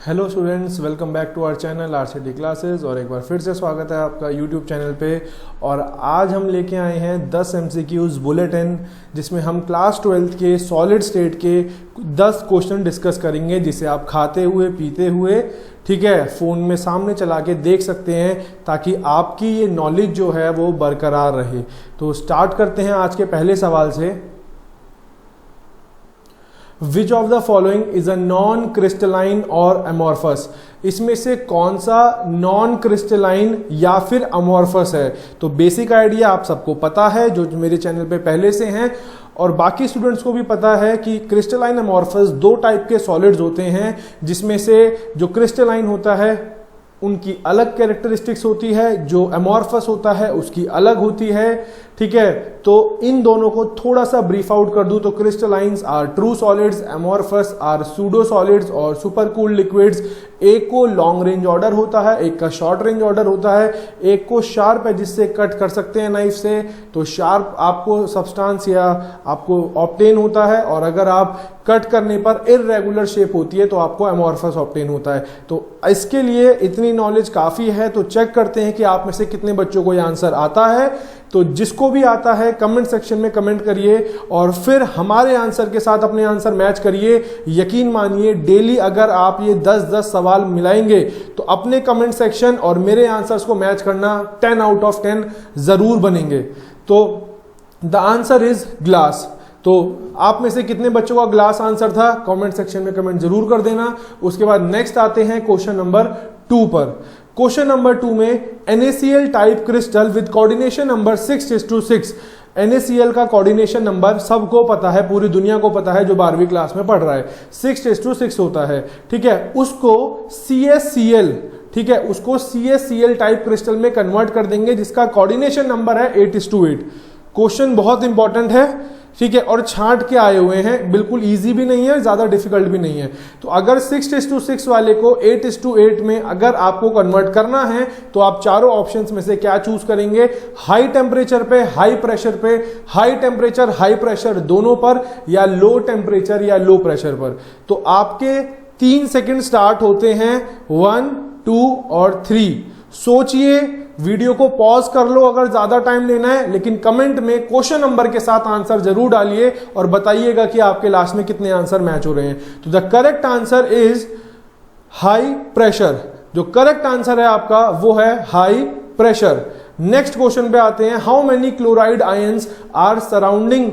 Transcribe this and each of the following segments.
Hello students, welcome back to our channel RCT classes. और एक बार फिर से स्वागत है आपका यूट्यूब चैनल पे। और आज हम लेके आए हैं 10 MCQs बुलेटिन, जिसमें हम क्लास 12th के सॉलिड स्टेट के 10 क्वेश्चन डिस्कस करेंगे, जिसे आप खाते हुए पीते हुए, ठीक है, फ़ोन में सामने चला के देख सकते हैं, ताकि आपकी ये नॉलेज जो है वो बरकरार रहे। तो स्टार्ट करते हैं आज के पहले सवाल से। Which of the following is a non-crystalline or amorphous? इसमें से कौन सा नॉन क्रिस्टलाइन या फिर अमॉर्फस है? तो बेसिक आइडिया आप सबको पता है, जो मेरे चैनल पे पहले से हैं, और बाकी स्टूडेंट्स को भी पता है कि क्रिस्टलाइन अमॉर्फस दो टाइप के सॉलिड्स होते हैं, जिसमें से जो क्रिस्टलाइन होता है उनकी अलग कैरेक्टरिस्टिक्स होती है, जो अमॉर्फस होता है उसकी अलग होती है। ठीक है, तो इन दोनों को थोड़ा सा ब्रीफ आउट कर दूं तो crystallines are true solids, amorphous are pseudo solids और सुपर कूल्ड लिक्विड्स। एक को लॉन्ग रेंज ऑर्डर होता है, एक का शॉर्ट रेंज ऑर्डर होता है। एक को शार्प है, जिससे कट कर सकते हैं नाइफ से, तो शार्प आपको सब्सटेंस या आपको ऑब्टेन होता है, और अगर आप कट करने पर इररेगुलर शेप होती है तो आपको अमॉर्फस ऑब्टेन होता है। तो इसके लिए इतनी नॉलेज काफी है। तो चेक करते हैं कि आप में से कितने बच्चों को यह आंसर आता है। तो जिसको भी आता है कमेंट सेक्शन में कमेंट करिए, और फिर हमारे आंसर के साथ अपने आंसर मैच करिए। यकीन मानिए, डेली अगर आप ये 10-10 सवाल मिलाएंगे तो अपने कमेंट सेक्शन और मेरे आंसर्स को मैच करना 10 आउट ऑफ 10 जरूर बनेंगे। तो द आंसर इज ग्लास। तो आप में से कितने बच्चों का ग्लास आंसर था, कमेंट सेक्शन में कमेंट जरूर कर देना। उसके बाद नेक्स्ट आते हैं क्वेश्चन नंबर 2 पर। क्वेश्चन नंबर 2 में NaCl type crystal with coordination number 6:6। NaCl का कोऑर्डिनेशन नंबर सबको पता है, पूरी दुनिया को पता है जो 12वीं क्लास में पढ़ रहा है, 6:6 होता है। ठीक है, उसको CaCl, ठीक है, उसको CaCl टाइप क्रिस्टल में कन्वर्ट कर देंगे, जिसका कोऑर्डिनेशन नंबर है 8:8। क्वेश्चन बहुत इंपॉर्टेंट है, ठीक है, और छांट के आए हुए हैं, बिल्कुल इजी भी नहीं है, ज्यादा डिफिकल्ट भी नहीं है। तो अगर 6:6 वाले को 8:8 में अगर आपको कन्वर्ट करना है तो आप चारों ऑप्शंस में से क्या चूज करेंगे? हाई टेम्परेचर पे, हाई प्रेशर पे, हाई टेम्परेचर हाई प्रेशर दोनों पर, या लो टेम्परेचर या लो प्रेशर पर। तो आपके 3 सेकंड स्टार्ट होते हैं, 1, 2 और 3। सोचिए, वीडियो को पॉज कर लो अगर ज्यादा टाइम लेना है, लेकिन कमेंट में क्वेश्चन नंबर के साथ आंसर जरूर डालिए और बताइएगा कि आपके लास्ट में कितने आंसर मैच हो रहे हैं। तो the correct answer is high pressure. जो करेक्ट आंसर है आपका वो है हाई प्रेशर। नेक्स्ट क्वेश्चन पे आते हैं। How many chloride ions are surrounding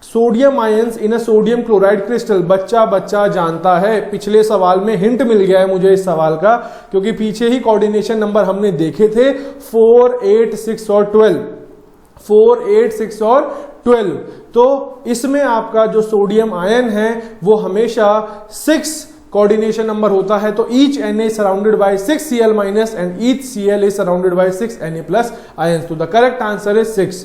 sodium ions in a sodium chloride crystal? बच्चा जानता है। पिछले सवाल में हिंट मिल गया है मुझे इस सवाल का, क्योंकि पीछे ही कोऑर्डिनेशन नंबर हमने देखे थे 4, 8, 6 और 12। 4, 8, 6 और 12। तो इसमें आपका जो सोडियम आयन है वो हमेशा 6 कोऑर्डिनेशन नंबर होता है। तो each Na is surrounded by 6 Cl minus and each Cl is surrounded by 6 Na plus ions। तो द करेक्ट आंसर इज 6।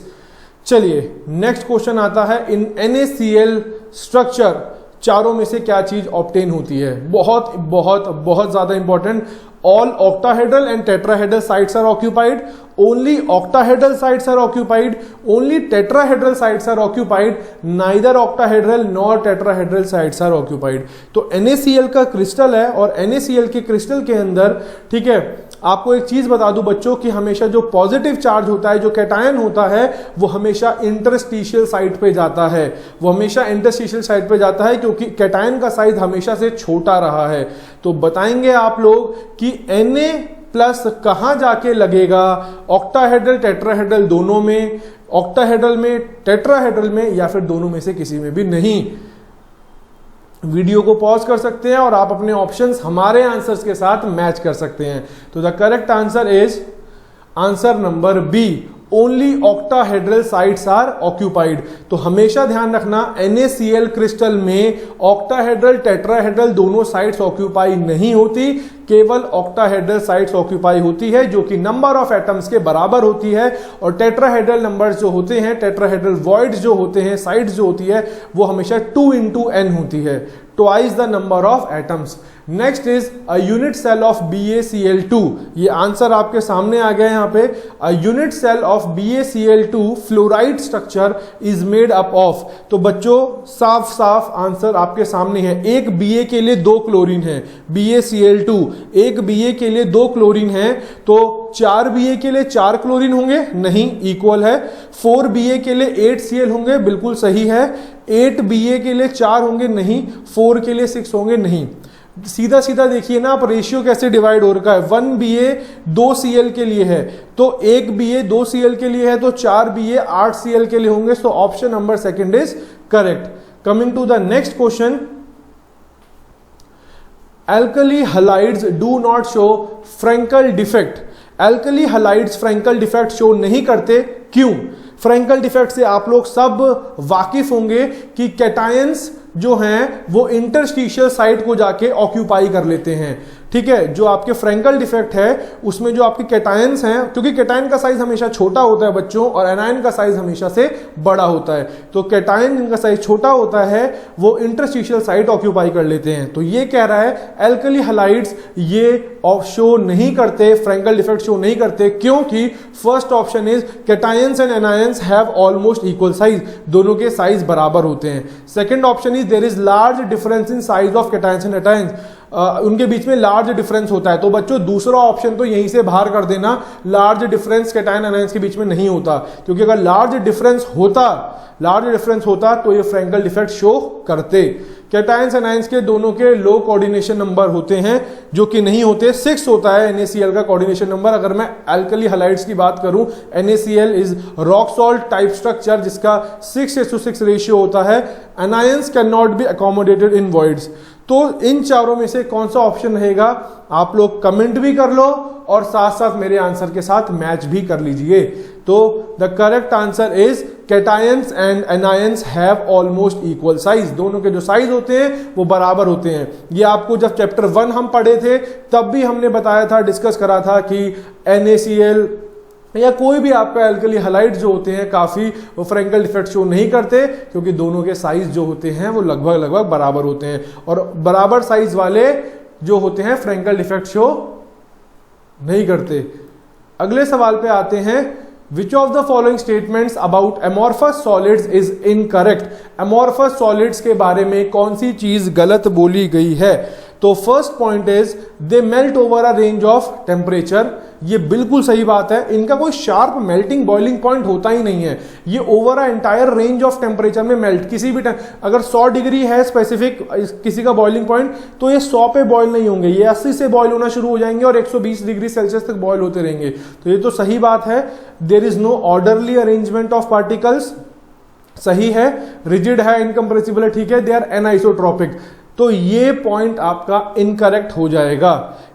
चलिए नेक्स्ट क्वेश्चन आता है। इन NaCl स्ट्रक्चर चारों में से क्या चीज ऑब्टेन होती है? बहुत बहुत बहुत ज्यादा important. All octahedral and tetrahedral sites are occupied, only octahedral sites are occupied, only tetrahedral sites are occupied, neither octahedral nor tetrahedral sites are occupied. तो NaCl का क्रिस्टल है, और NaCl के क्रिस्टल के अंदर, ठीक है, आपको एक चीज बता दूं बच्चों कि हमेशा जो पॉजिटिव चार्ज होता है, जो कैटायन होता है, वो हमेशा इंटरस्टिशियल साइट पे जाता है। वो हमेशा इंटरस्टिशियल साइट पे जाता है, क्योंकि कैटायन का साइज हमेशा से छोटा रहा है। तो बताएंगे आप लोग कि Na प्लस कहां जाके लगेगा? ऑक्टाहेड्रल टेट्राहेड्रल दोनों में, ऑक्टाहेड्रल में, टेट्राहेड्रल में, या फिर दोनों में से किसी में भी नहीं। वीडियो को पॉज कर सकते हैं और आप अपने ऑप्शंस हमारे आंसर्स के साथ मैच कर सकते हैं। तो the correct answer is answer number B, only octahedral sites are occupied. तो हमेशा ध्यान रखना, NaCl क्रिस्टल में ऑक्टाहेड्रल टेट्राहेड्रल दोनों साइट्स ऑक्यूपाई नहीं होती, केवल ऑक्टाहेड्रल साइट्स ऑक्यूपाई होती है, जो कि नंबर ऑफ एटम्स के बराबर होती है। और टेट्राहेड्रल नंबर्स जो होते हैं, टेट्राहेड्रल वॉइड्स जो होते हैं, साइट्स जो होती है, वो हमेशा 2 into n होती है, twice the number of atoms. Next is a unit cell of BaCl2, ये आंसर आपके सामने आ गया यहाँ पे। A unit cell of BaCl2 fluoride structure is made up of. तो बच्चों साफ साफ आंसर आपके सामने है। एक Ba के लिए 2 क्लोरीन है, BaCl2, एक Ba के लिए 2 क्लोरीन है, तो 4 Ba के लिए 4 क्लोरीन होंगे, नहीं, इक्वल है। 4 Ba के लिए 8 Cl होंगे, बिल्कुल सही है। 8 Ba के लिए 4 होंगे, नहीं। 4 के लिए 6 होंगे, नहीं। सीधा सीधा देखिए ना आप, रेशियो कैसे डिवाइड हो रखा है। 1 Ba 2 Cl के लिए है, तो 1 Ba 2 Cl के लिए है, तो 4 Ba 8 Cl के लिए होंगे। So option number second is correct. Coming to the next question, alkali halides do not show Frankel defect। alkali halides Frankel defect show नहीं करते, क्यों? फ्रैंकल डिफेक्ट से आप लोग सब वाकिफ होंगे कि कैटायंस जो हैं वो इंटरस्टिशियल साइट को जाके ऑक्यूपाई कर लेते हैं, ठीक है। जो आपके फ्रैंकल डिफेक्ट है उसमें जो आपके कैटायंस हैं, क्योंकि कैटायन का साइज हमेशा छोटा होता है बच्चों और एनायन का साइज हमेशा से बड़ा होता है, तो कैटायन जिनका साइज छोटा होता है वो इंटरस्टिशियल साइट ऑक्यूपाई कर लेते हैं। तो ये कह रहा है एल्कली हैलाइड्स ये शो नहीं करते, फ्रैंकल डिफेक्ट शो नहीं करते, क्योंकि first option is cations and anions have almost equal size, दोनों के साइज बराबर होते हैं। Second option is there is large difference in size of cations and anions, उनके बीच में लार्ज डिफरेंस होता है। तो बच्चों दूसरा ऑप्शन तो यहीं से बाहर कर देना, लार्ज डिफरेंस कैटायन एनायंस के बीच में नहीं होता, क्योंकि अगर लार्ज डिफरेंस होता तो ये फ्रैंकल डिफेक्ट शो करते। कैटायंस एनायंस के दोनों के लो कोऑर्डिनेशन नंबर होते हैं, जो कि नहीं होते। 6 होता है NaCl का कोऑर्डिनेशन नंबर। अगर मैं एल्कली हैलाइड्स की बात करूं, NaCl is rock salt type structure जिसका 6:6 रेशियो होता है। Anions can not be accommodated in voids. तो इन चारों में से कौन सा ऑप्शन रहेगा, आप लोग कमेंट भी कर लो और साथ साथ मेरे आंसर के साथ मैच भी कर लीजिए। तो the correct answer is cations and anions have almost equal size, दोनों के जो साइज होते हैं वो बराबर होते हैं। ये आपको जब चैप्टर 1 हम पढ़े थे तब भी हमने बताया था, डिस्कस करा था कि NaCl या कोई भी आपका एल्कली हैलाइड जो होते हैं काफी वो फ्रैंकल डिफेक्ट शो नहीं करते, क्योंकि दोनों के साइज जो होते हैं वो लगभग बराबर होते हैं, और बराबर साइज वाले जो होते हैं फ्रैंकल डिफेक्ट शो नहीं करते। अगले सवाल पे आते हैं, Which of the following statements about amorphous solids is incorrect? amorphous solids के बारे में कौन सी चीज गलत बोली गई है? तो first point is they melt over a range of temperature, ये बिल्कुल सही बात है। इनका कोई शार्प मेल्टिंग बॉइलिंग पॉइंट होता ही नहीं है, ये over a entire range of temperature में मेल्ट, किसी भी अगर 100 डिग्री है स्पेसिफिक किसी का बॉइलिंग पॉइंट, तो ये 100 पे बॉइल नहीं होंगे, ये 80 से बॉइल होना शुरू हो जाएंगे और 120 डिग्री सेल्सियस तक बॉइल होते रहेंगे। तो ये तो सही बात है। There is no orderly arrangement of particles, सही है। रिजिड है, इनकम्प्रेसिबल है, ठीक है। दे आर एनाइसोट्रॉपिक, तो ये पॉइंट आपका इनकरेक्ट हो जाएगा,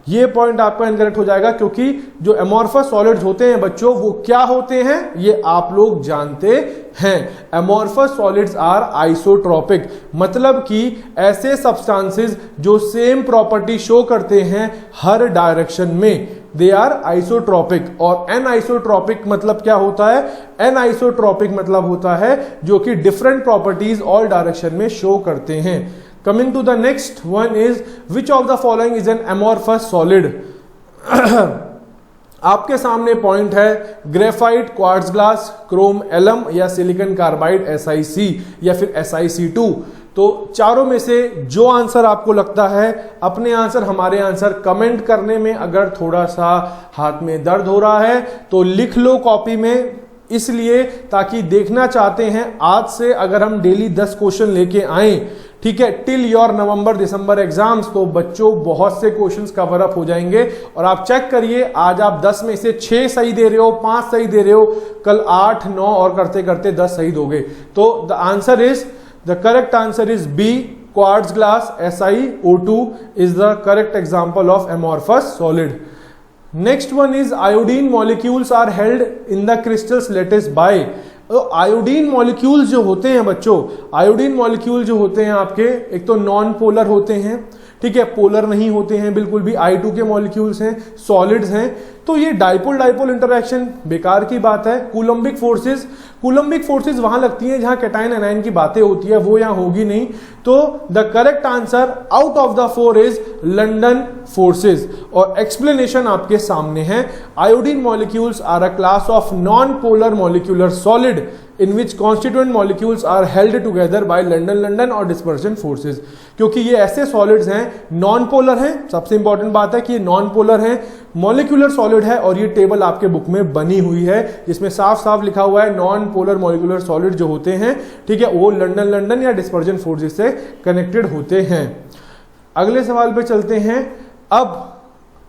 ये पॉइंट आपका इनकरेक्ट हो जाएगा, क्योंकि जो एमोर्फस सॉलिड्स होते हैं बच्चों वो क्या होते हैं ये आप लोग जानते हैं। एमोर्फस सॉलिड्स आर आइसोट्रॉपिक, मतलब कि ऐसे सब्सटेंसेस जो सेम प्रॉपर्टी शो करते हैं हर डायरेक्शन में, दे आर आइसोट्रॉपिक। और एनआइसोट्रॉपिक मतलब क्या होता है? एनआइसोट्रॉपिक मतलब होता है जो कि डिफरेंट प्रॉपर्टीज ऑल डायरेक्शन में शो करते हैं। Coming to the next one is which of the following is an amorphous solid? आपके सामने पॉइंट है graphite, quartz glass, chrome alum या सिलिकॉन कार्बाइड SiC या फिर SiC2। तो चारों में से जो आंसर आपको लगता है, अपने आंसर हमारे आंसर कमेंट करने में अगर थोड़ा सा हाथ में दर्द हो रहा है तो लिख लो कॉपी में, इसलिए ताकि देखना चाहते हैं आज से अगर हम डेली 10 क्वेश्चन लेके आए, ठीक है, till your November December exams, तो बच्चों बहुत से क्वेश्चंस कवर अप हो जाएंगे। और आप चेक करिए, आज आप 10 में से 6 सही दे रहे हो, 5 सही दे रहे हो, कल 8, 9 और करते करते 10 सही दोगे। तो the answer is, the correct answer is B, quartz glass SiO2 is the correct example of amorphous solid. Next one is iodine molecules are held in the crystals lattice by. Iodine molecules जो होते हैं बच्चों, iodine molecule जो होते हैं आपके, एक तो नॉन पोलर होते हैं, ठीक है, पोलर नहीं होते हैं बिल्कुल भी, I2 के मॉलिक्यूल्स हैं, सॉलिड्स हैं। तो ये डाइपोल डाइपोल इंटरैक्शन बेकार की बात है। कूलम्बिक फोर्सेस, कूलम्बिक फोर्सेस वहां लगती हैं जहां कैटायन एनायन की बातें होती है, वो यहां होगी नहीं। तो the correct answer out of the 4 is London forces. और एक्सप्लेनेशन आपके सामने है। Iodine molecules are a class of non polar molecular solid in which constituent molecules are held together by London और dispersion forces। क्योंकि ये ऐसे solids हैं, non polar हैं, सबसे इंपॉर्टेंट बात है कि ये नॉन पोलर है, मॉलिक्यूलर सॉलिड है, और ये टेबल आपके बुक में बनी हुई है जिसमें साफ साफ लिखा हुआ है नॉन पोलर मॉलिक्यूलर सॉलिड जो होते हैं, ठीक है, वो लंदन या डिस्पर्जन फोर्सेस से कनेक्टेड होते हैं। अगले सवाल पे चलते हैं। अब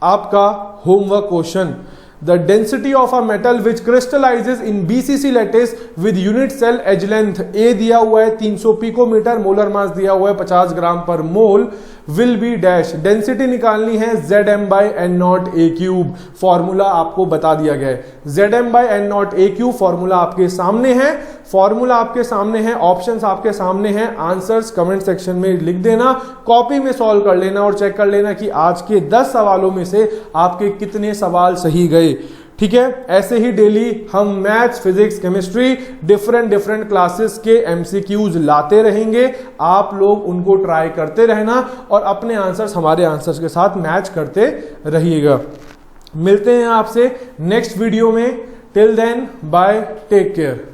आपका homework question, the density of a metal which crystallizes in BCC lattice with unit cell edge length A दिया हुआ है 300 पिकोमीटर, मोलर मास दिया हुआ है 50 ग्राम पर मोल, will be डैश। डेंसिटी निकालनी है Zm by n not a cube, formula आपको बता दिया गया है। Zm by n not a cube formula आपके सामने है, फॉर्मूला आपके सामने है, ऑप्शंस आपके सामने हैं, आंसर्स कमेंट सेक्शन में लिख देना, कॉपी में सॉल्व कर लेना और चेक कर लेना कि आज के 10 सवालों में से आपके कितने सवाल सही गए। ठीक है, ऐसे ही डेली हम maths, physics, chemistry different classes के एमसीक्यूज लाते रहेंगे। आप लोग उनको ट्राई करते रहना और अपने आंसर्स हमारे आंसर्स के साथ मैच करते रहिएगा। मिलते हैं आपसे नेक्स्ट वीडियो में। Till then bye, take care.